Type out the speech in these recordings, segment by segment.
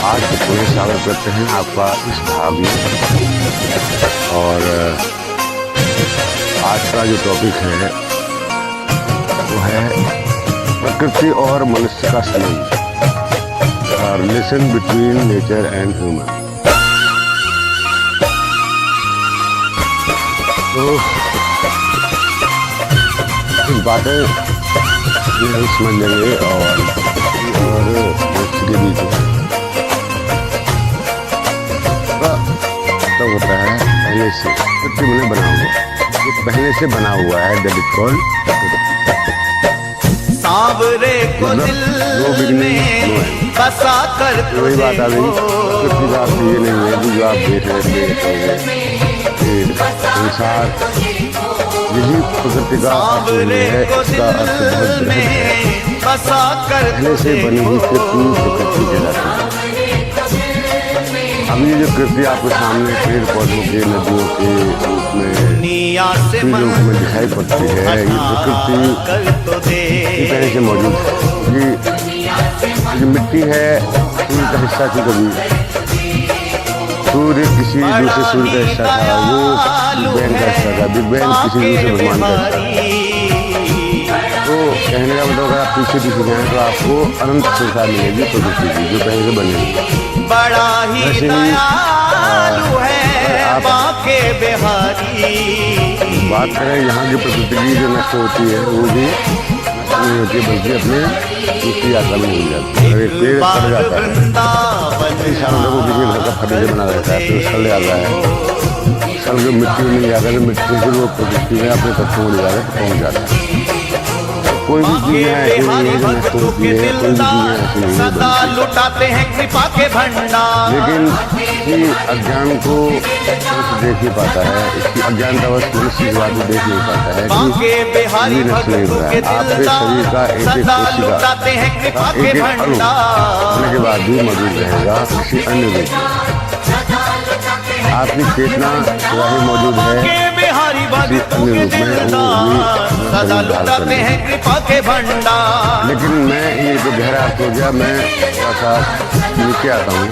आज पुनः स्वागत करते हैं आपका इस भाग में। और आज का जो टॉपिक है वो है प्रकृति और मनुष्य का संबंध, relation between nature and human. तो कुछ बातें समझ लेंगे और मनुष्य के बीच मतलब होता है पहले से प्रकृति में बना हुआ, जो पहले से बना हुआ है, दैट इज कॉल्ड सांवरे को दिल में बसा कर वही बात आ गई। प्रकृति का अर्थ ये नहीं है कि जो आप देख रहे थे संसार, यही प्रकृति का अर्थ है। इसका अर्थ बहुत बृहद है। पहले से बनी हुई प्रकृति कहलाती है। अभी जो कृति आपके सामने पेड़ पौधों के, नदियों के रूप में, रूप में दिखाई पड़ती है, ये प्रकृति की तरह से मौजूद है। ये जो मिट्टी है सूर्य का हिस्सा थी, कभी सूर्य किसी दूसरे सूर्य का हिस्सा था, वो बिग बैंग का हिस्सा था, बिग बैंग किसी दूसरे भगवान का हिस्सा था। तो कहने का मतलब अगर आप पीछे जाएं तो आपको अनंत संसार मिलेगी प्रकृति की, जो पहले से बनी। बड़ा ही दयालु है बाके बिहारी। बात करें यहाँ की प्रकृति की जो नष्ट होती है, वो भी नहीं होती है, बल्कि अपने दूसरी यात्रा में हो जाती है। अगर एक पेड़ कट जाता है, कई सालों तक वो किसी घर का फर्नीचर बना रहता है, फिर सड़ जाता है, सड़ के मिट्टी में नहीं जाता है, मिट्टी से वो प्रकृति में अपने तत्वों को निकाल कर पहुँच जाता है। कोई भी चीज है ऐसी नहीं है जो नष्ट होती है, कोई भी चीज ऐसी नहीं है लुटाते हैं कृपा के भंडार। लेकिन इसकी अज्ञान को मनुष्य देख नहीं पाता है, इसकी अज्ञानतावश मनुष्य इस बात को देख नहीं पाता है कि ये नष्ट नहीं हो रहा है। आपके शरीर का एक एक कोशिका एक एक अणु होने के बाद भी मौजूद रहेगा किसी अन्य रूप में। आपकी चेतना ही मौजूद है किसी अन्य रूप में, सदा लुटाते हैं कृपा के भंडार। लेकिन मैं ये जो गहरा अर्थ हो गया, मैं थोड़ा सा नीचे आता हूँ।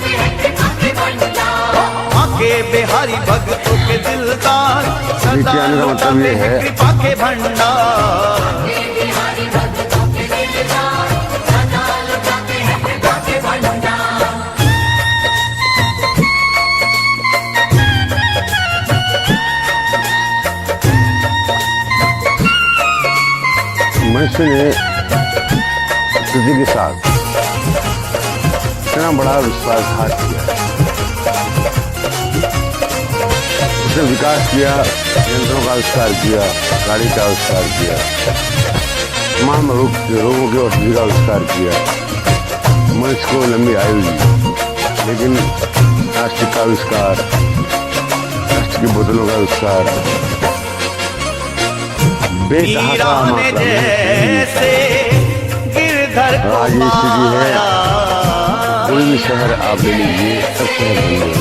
के बिहारी भक्तों के दिलदार, नीचे आने का मतलब ये है कृपा के भंडार। मनुष्य ने प्रकृति के साथ इतना बड़ा विश्वासघात किया, उसने विकास किया, यंत्रों का आविष्कार किया, गाड़ी का आविष्कार किया, तमाम रोगों के औषधि का आविष्कार किया, मनुष्य को लंबी आयु दी। लेकिन प्लास्टिक का आविष्कार, प्लास्टिक की बोतलों का आविष्कार, जैसे गिरधर को आज ये स्थिति है। कोई भी शहर आप ले लीजिए, सब शहर बन गए।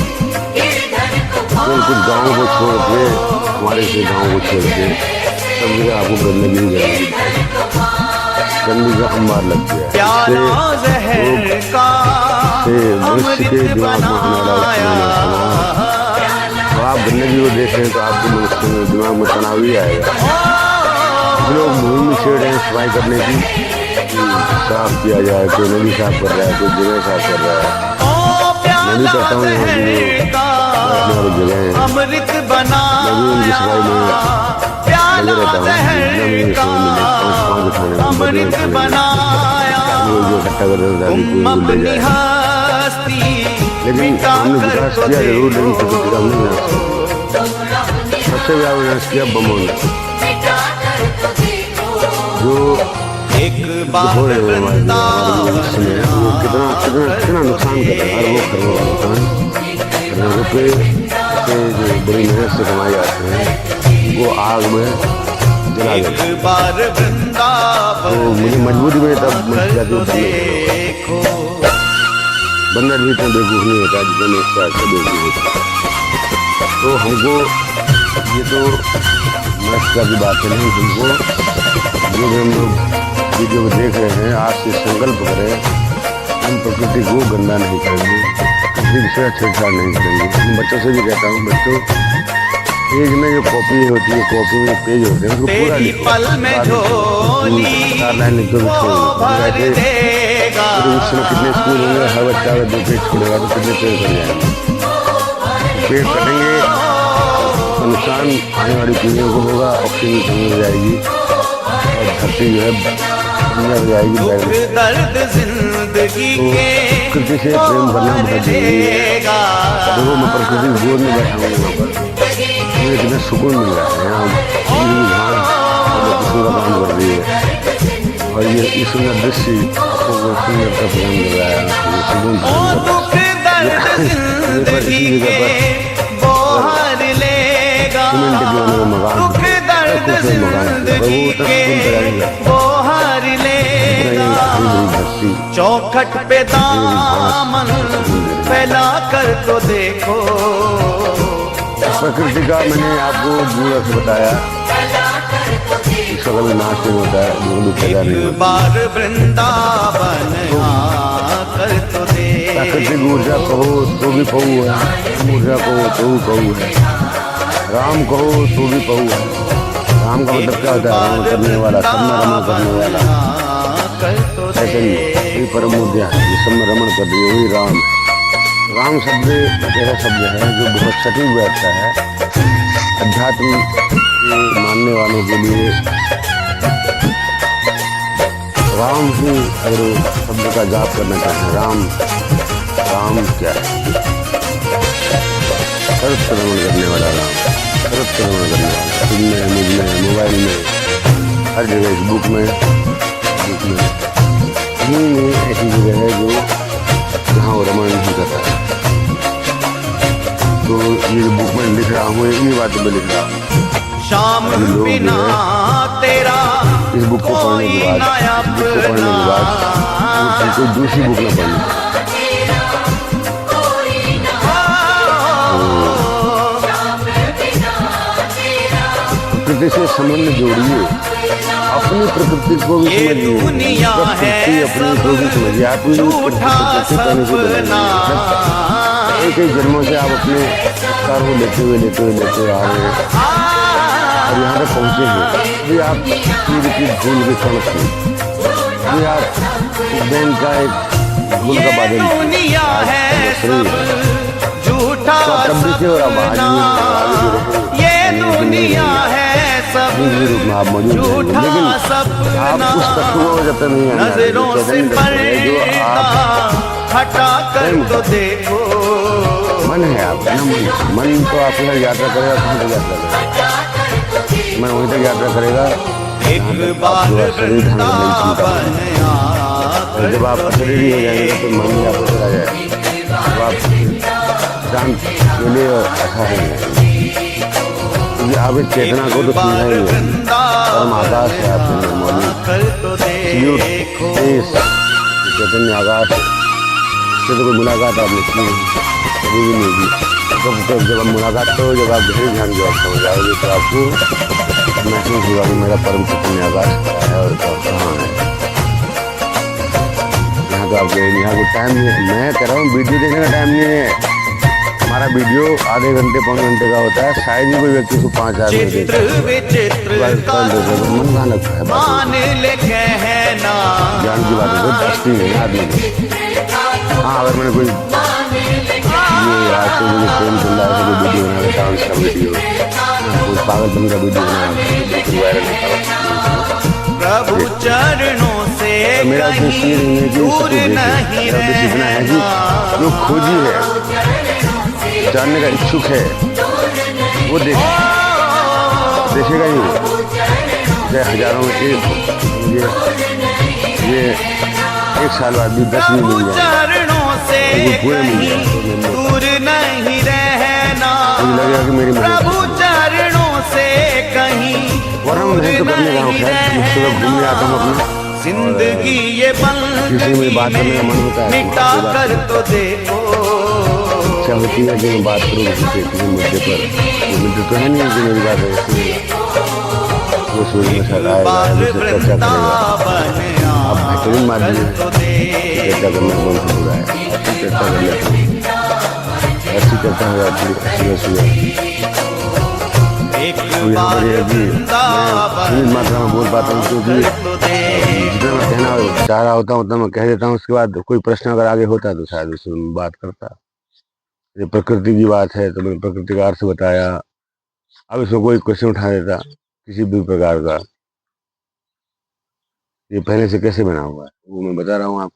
कुछ गाँव को छोड़ के, हमारे से गाँव को छोड़ के सब जगह आपको गंदगी मिलेगी, गंदगी का अंबार लग गया। इससे मनुष्य के दिमाग में होने वाला तो आप गंदगी को देख रहे हैं तो आपके मनुष्य में दिमाग में तनाव ही आएगा। लोग मुहिम छेड़ रहे हैं सफाई करने की, साफ किया जाए, कोई नदी साफ कर रहा है, कोई जगह साफ कर रहा है। मैं भी करता हूँ यहाँ वाली जगह है, मैं भी उनकी सफाई में लगे रहता हूँ। जो इकट्ठा कर रहे लेकिन हमने विकास किया जरूर, लेकिन प्रकृति का हमने विनाश किया। सबसे ज्यादा विनाश किया बमों ने, जो हो रहे हैं हमारे में, वो कितना नुकसान कर रहे हैं। हर वो करने का नुकसान रुपये से जो बड़ी मेहनत से कमाए जाते हैं, वो आग में जला देते हैं। तो मुझे मजबूरी में तब बंदर भी इतना बेवकूफ़ नहीं होता जितना मैं इससे अच्छा बेवकूफ़ होता। तो हमको ये तो नष्ट की बात है नहीं, हमको जो भी हम लोग वीडियो को देख रहे हैं, आज से संकल्प करें हम प्रकृति को गंदा नहीं करेंगे, प्रकृति से छेड़छाड़ नहीं करेंगे। मैं बच्चों से भी कहता हूँ, बच्चों पेज में जो कॉपी होती है, कॉपी में पेज होते हैं, उसको पूरा लिखो। पल में झोली चार लाइन लिख दो, वैसे उसमें कितने स्कूल होंगे, हर बच्चा अगर 2 पेज छोड़ेगा तो कितने पेज बन जाएंगे। पेड़ कटेंगे तो नुकसान आने वाली पीढ़ियों को होगा, ऑक्सीजन की कमी हो जाएगी और धरती जो है बंजर हो जाएगी। दर्द जिंदगी तो प्रकृति से प्रेम करना बहुत जरूरी है। देखो मैं प्रकृति की गोद में बैठा हूँ, यहाँ पर मुझे कितना सुकून मिल रहा है। यहाँ घास किस्म का काम कर रही है और ये सुंदर दृश्य आपको सुंदरता प्रदान कर रहा है, सुकून प्रदान कर रहा है। जिंदगी के बोहर लेगा, दुख दर्द जिंदगी के बोहर लेगा। चौखट पे दामन फैला कर तो देखो। प्रकृति का मैंने आपको दूर से बताया, सकल नाश नहीं होता है, जो पैदा नहीं होता। बार वृंदावन आकर तो देखो। प्राकृतिक ऊर्जा कहो तो भी पहू है, ऊर्जा कहो तो भी पहू है, राम कहो तो भी पहू है। राम का मतलब क्या होता है? रमण करने वाला, सब में रमण करने वाला। चैतन्य परम ऊर्जा है, ये सब में रमण कर रही है, वही राम। राम शब्द एक ऐसा शब्द है जो बहुत सटीक बैठता है अध्यात्म के मानने वालों के लिए। राम ही अगर शब्द का जाप करना चाहें, राम राम क्या है? सर्वत्र रमण करने वाला राम, सर्वत्र रमण करने वाला, फिल्म में, मुझ में, मोबाइल में, हर जगह, इस बुक में ऐसी जगह है जो जहाँ वो रमण नहीं करता है। तो ये जो बुक में लिख रहा हूँ, इन्हीं बातों में लिख रहा हूँ। शाम बिना तेरा इस बुक को पढ़ने के बाद कोई दूसरी बुक न पढ़नी। प्रकृति से संबंध जोड़िए, अपनी प्रकृति को भी समझिए, प्रकृति अपनी को भी समझिए। आप कई जन्मों से आप अपने संस्कार को लेते हुए आ रहे हैं और यहाँ तक पहुँचे हैं। अभी आप की धूल के कण थे, अभी आप बैंक का एक धूल का बादल तब भी थे और अब आज दुनिया है सब रूप में आप मौजूद हैं, लेकिन आप उस तत्व को जब तक नहीं नजरों से जो आप हटा कर तो देखो। मन है आपका ना, मन तो आपके साथ यात्रा करेगा, कहाँ तक यात्रा करेगा? मन वहीं तक यात्रा करेगा एक बार शरीर ढंग नहीं छूटा। और जब आप शरीर हो जाएंगे तो मन भी आपको चला जाएगा, तो आप शांत के लिए अच्छा है। आप इस चेतना को तो सुनाएंगे, परम आकाश है आपके मौजूद, चैतन्य आकाश है। इससे तो कोई मुलाकात आपने की कभी भी नहीं की। तो जब आप मुलाकात करो, जब आप गहरे ध्यान की अवस्था हो जाओगे तो आपको महसूस होगा कि मेरा परम चैतन्य आकाश है और कहाँ है। यहाँ तो आपके यहाँ को टाइम नहीं है। मैं कह रहा हूँ वीडियो देखने का टाइम नहीं है। हमारा वीडियो आधे घंटे पौने घंटे का होता है, शायद ही कोई व्यक्ति को 5-4 मिनट देखता है। मन कहाँ लगता है? ज्ञान की बात है, दस्ती है आदमी। हाँ, अगर मैंने कोई ये आज से मुझे प्रेम चल रहा है, कोई वीडियो बना रहा डांस का वीडियो, कोई पागलपन का वीडियो बना वायरल प्रभु चरणों से मेरा उद्देश्य ये नहीं है कि सब कुछ देखें। मेरा उद्देश्य इतना है कि जो खोजी है, जानने का इच्छुक है, वो देखेगा ही। चाहे हजारों में ये 1 साल बाद भी 10 भी मिल जाए, पूरे मिल जाए, दूर नहीं रहना लगेगा कि मेरी प्रभु चरणों से कहीं। वरना मैं तो करने रहा हूँ, खैर सुबह घूमने आता हूँ अपना। जिंदगी ये बंदगी बात करने का मन होता है, मिटा कर तो देखो। इच्छा होती है कि मैं बात करूँ किसी मुद्दे पर, वो मुद्दे तो है नहीं कि मेरी बात है, वो सोच में सर आएगा, चर्चा करेगा। आप बेहतरीन माध्यम है। चर्चा करना कौन सा बुरा है, अच्छी चर्चा कर लेते हैं, ऐसी चर्चा हो जाती है, ऐसी वैसी जाती है। एक तो यहाँ पर यह है कि मैं सीमित मात्रा में बोल पाता हूँ, क्योंकि जितना मैं कहना चाह रहा होता हूँ उतना मैं कह देता हूँ। उसके बाद कोई प्रश्न अगर आगे होता तो शायद उसमें बात करता। ये प्रकृति की बात है तो मैंने प्रकृति का अर्थ बताया। अब इसमें कोई क्वेश्चन उठा देता किसी भी प्रकार का, ये पहले से कैसे बना हुआ है, वो मैं बता रहा हूँ आपको।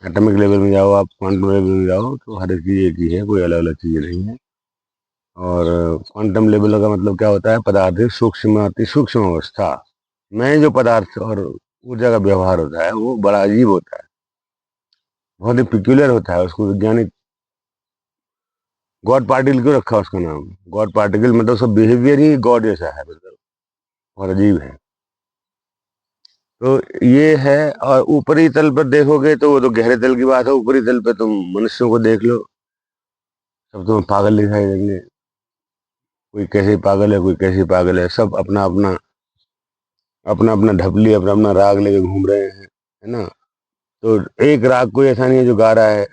एटॉमिक लेवल में जाओ, आप क्वांटम लेवल में जाओ, तो हर एक चीज़ एक ही है, कोई अलग अलग चीज़ें नहीं है। और क्वांटम लेवल का मतलब क्या होता है, पदार्थ सूक्ष्म अति सूक्ष्म अवस्था में जो पदार्थ और ऊर्जा का व्यवहार होता है वो बड़ा अजीब होता है, बहुत ही पिक्यूलर होता है। उसको वैज्ञानिक गॉड पार्टिकल क्यों रखा उसका नाम, गॉड पार्टिकल मतलब उसका बिहेवियर ही गॉड जैसा है, मतलब बहुत अजीब है। तो ये है। और ऊपरी तल पर देखोगे तो वो तो गहरे तल की बात है, ऊपरी तल पे तुम मनुष्यों को देख लो, सब तुम्हें पागल दिखाई देंगे। कोई कैसे पागल है, कोई कैसे पागल है, सब अपना अपना अपना अपना ढपली, अपना अपना राग लेके घूम रहे हैं, है ना। तो एक राग कोई ऐसा नहीं है जो गा रहा है,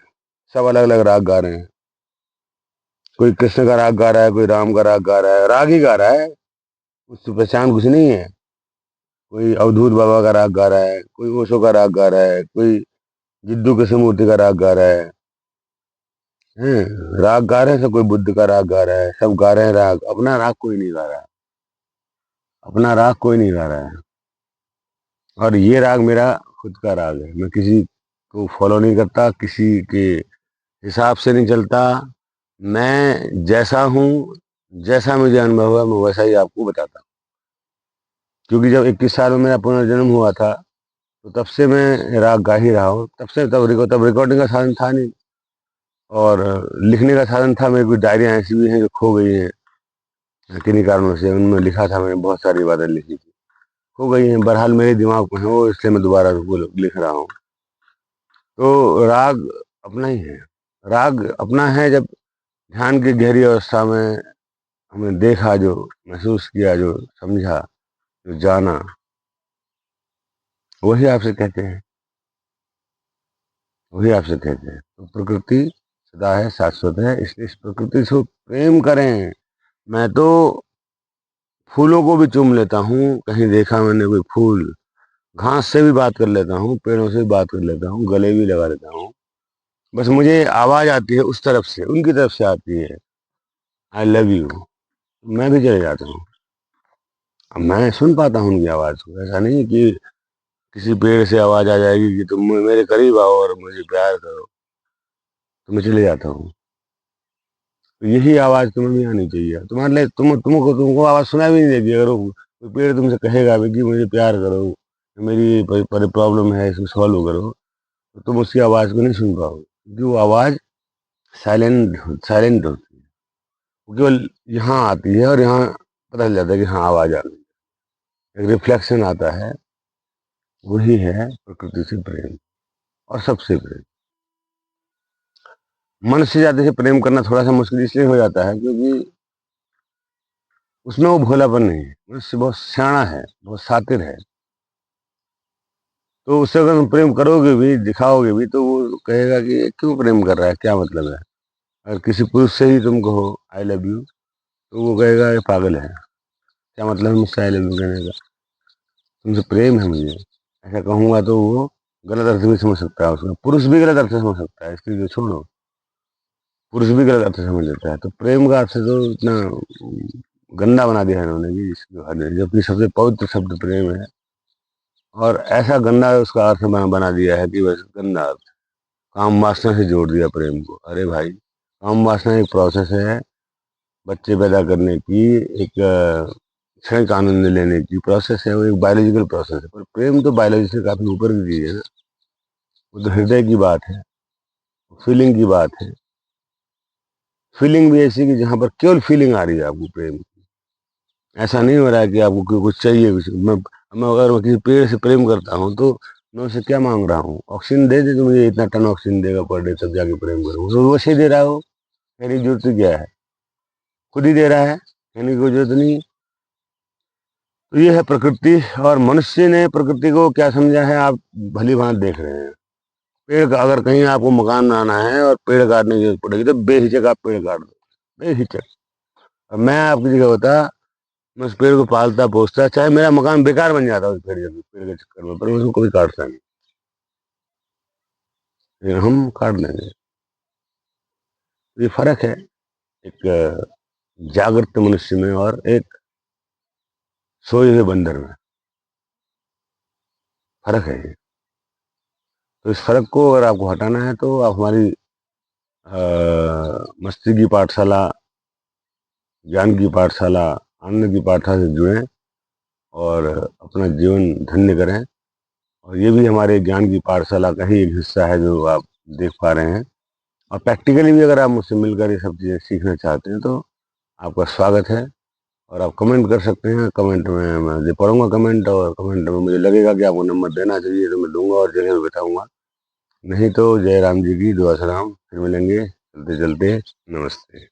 सब अलग अलग राग गा रहे हैं। कोई कृष्ण का राग गा रहा है, कोई राम का राग गा रहा है, राग ही गा रहा है, उससे पहचान कुछ नहीं है। कोई अवधूत बाबा का राग गा रहा है, कोई ओशो का राग गा रहा है, कोई जिद्दू कृष्णमूर्ति का राग गा रहा है। राग गा रहे हैं सब, कोई बुद्ध का राग गा रहा है, सब गा रहे हैं राग। अपना राग कोई नहीं गा रहा है, अपना राग कोई नहीं गा रहा है। और ये राग मेरा खुद का राग है, मैं किसी को फॉलो नहीं करता, किसी के हिसाब से नहीं चलता। मैं जैसा हूँ, जैसा मुझे अनुभव हुआ, मैं वैसा ही आपको बताता हूँ। क्योंकि जब 21 साल में मेरा पुनर्जन्म हुआ था तो तब से मैं राग गा ही रहा हूँ। तब रिकॉर्डिंग का साधन था नहीं, और लिखने का साधन था। मेरी कुछ डायरियाँ ऐसी भी हैं जो खो गई हैं किन्हीं कारणों से, उनमें लिखा था, मैंने बहुत सारी बातें लिखी थी, खो गई हैं। बहरहाल मेरे दिमाग में है वो, इसलिए मैं दोबारा वो लिख रहा हूँ। तो राग अपना ही है, राग अपना है। जब ध्यान की गहरी अवस्था में हमने देखा, जो महसूस किया, जो समझा, जो जाना, वही आपसे कहते हैं, वही आपसे कहते हैं। तो प्रकृति सदा है, शाश्वत है, इसलिए इस प्रकृति से प्रेम करें। मैं तो फूलों को भी चूम लेता हूँ, कहीं देखा मैंने कोई फूल, घास से भी बात कर लेता हूँ, पेड़ों से भी बात कर लेता हूँ, गले भी लगा लेता हूँ। बस मुझे आवाज आती है उस तरफ से, उनकी तरफ से आती है, आई लव यू, मैं भी चले जाता हूँ। अब मैं सुन पाता हूँ उनकी आवाज को, ऐसा नहीं कि किसी पेड़ से आवाज आ जाएगी कि तुम मेरे करीब आओ और मुझे प्यार करो, तो मैं चले जाता हूँ। तो यही आवाज तुम्हें भी आनी चाहिए। तुम्हारे लिए तुमको आवाज सुनाई भी नहीं देगी। अगर कोई पेड़ तुमसे कहेगा भी कि मुझे प्यार करो, मेरी प्रॉब्लम है, इसको सॉल्व करो, तो तुम उसकी आवाज को नहीं सुन पाओगे, क्योंकि वो आवाज साइलेंट साइलेंट होती है। वो केवल यहाँ आती है और यहाँ पता चल जाता है कि हाँ आवाज आ गई, एक रिफ्लेक्शन आता है। वही है प्रकृति से प्रेम और सबसे प्रेम। मन से ज्यादा से प्रेम करना थोड़ा सा मुश्किल इसलिए हो जाता है क्योंकि उसमें वो भोलापन नहीं है। मनुष्य बहुत सियाना है, बहुत शातिर है, तो उससे अगर तुम प्रेम करोगे भी, दिखाओगे भी, तो वो कहेगा कि ये क्यों प्रेम कर रहा है, क्या मतलब है। अगर किसी पुरुष से ही तुम कहो आई लव यू, तो वो कहेगा ये पागल है, क्या मतलब है मुझसे आई लव यू कहने का, तुमसे प्रेम है मुझे, ऐसा कहूंगा। तो वो गलत अर्थ भी समझ सकता है उसका, पुरुष भी गलत अर्थ समझ सकता है, स्त्री को छोड़ो, पुरुष भी गलत अर्थ समझ लेता है। तो प्रेम का अर्थ तो इतना गंदा बना दिया है इन्होंने कि जिसकी हद नहीं, जबकि सबसे पवित्र शब्द प्रेम है, और ऐसा गंदा उसका अर्थ बना दिया है कि बस गंदा अर्थ, काम वासना से जोड़ दिया प्रेम को। अरे भाई, काम वासना एक प्रोसेस है, बच्चे पैदा करने की, एक क्षण का आनंद लेने की प्रोसेस है, वो एक बायोलॉजिकल प्रोसेस है। पर प्रेम तो बायोलॉजी से काफी ऊपर की चीज है ना, वो तो हृदय की बात है, फीलिंग की बात है। फीलिंग भी ऐसी कि जहां पर केवल फीलिंग आ रही है आपको प्रेम की, ऐसा नहीं हो रहा है कि आपको कुछ चाहिए कुछ। मैं किसी पेड़ से प्रेम करता हूँ तो मैं उससे क्या मांग रहा हूँ, ऑक्सीजन दे दे तो मुझे इतना टन ऑक्सीजन देगा पर डे, तब जाके प्रेम करूँ। तो वो वैसे ही दे रहा हो, मेरी जरूरत क्या है, खुद ही दे रहा है, कहने की कोई जरूरत नहीं। तो ये है प्रकृति। और मनुष्य ने प्रकृति को क्या समझा है, आप भली भांति देख रहे हैं। पेड़ का अगर कहीं आपको मकान बनाना है और पेड़ काटने की जरूरत पड़ेगी तो बेहिचक आप पेड़ काट दो, बेहिचक। अब मैं आपकी जगह होता, मैं उस पेड़ को पालता पोसता, चाहे मेरा मकान बेकार बन जाता उस पेड़ के चक्कर में, पर मैं उसको कभी काटता नहीं, लेकिन हम काट देंगे। ये फर्क है एक जागृत मनुष्य में और एक सोए हुए बंदर में, फर्क है ये। तो इस फर्क को अगर आपको हटाना है तो आप हमारी मस्ती की पाठशाला, ज्ञान की पाठशाला, आनंद की पाठशाला से जुड़ें और अपना जीवन धन्य करें। और ये भी हमारे ज्ञान की पाठशाला का ही एक हिस्सा है जो आप देख पा रहे हैं। और प्रैक्टिकली भी अगर आप मुझसे मिलकर ये सब चीज़ें सीखना चाहते हैं तो आपका स्वागत है। और आप कमेंट कर सकते हैं, कमेंट में मैं पढ़ूंगा कमेंट, और कमेंट में मुझे लगेगा कि आपको नंबर देना चाहिए तो मैं दूंगा और जगह भी बताऊंगा। नहीं तो जय राम जी की दुआ सलाम, फिर मिलेंगे, चलते चलते, नमस्ते।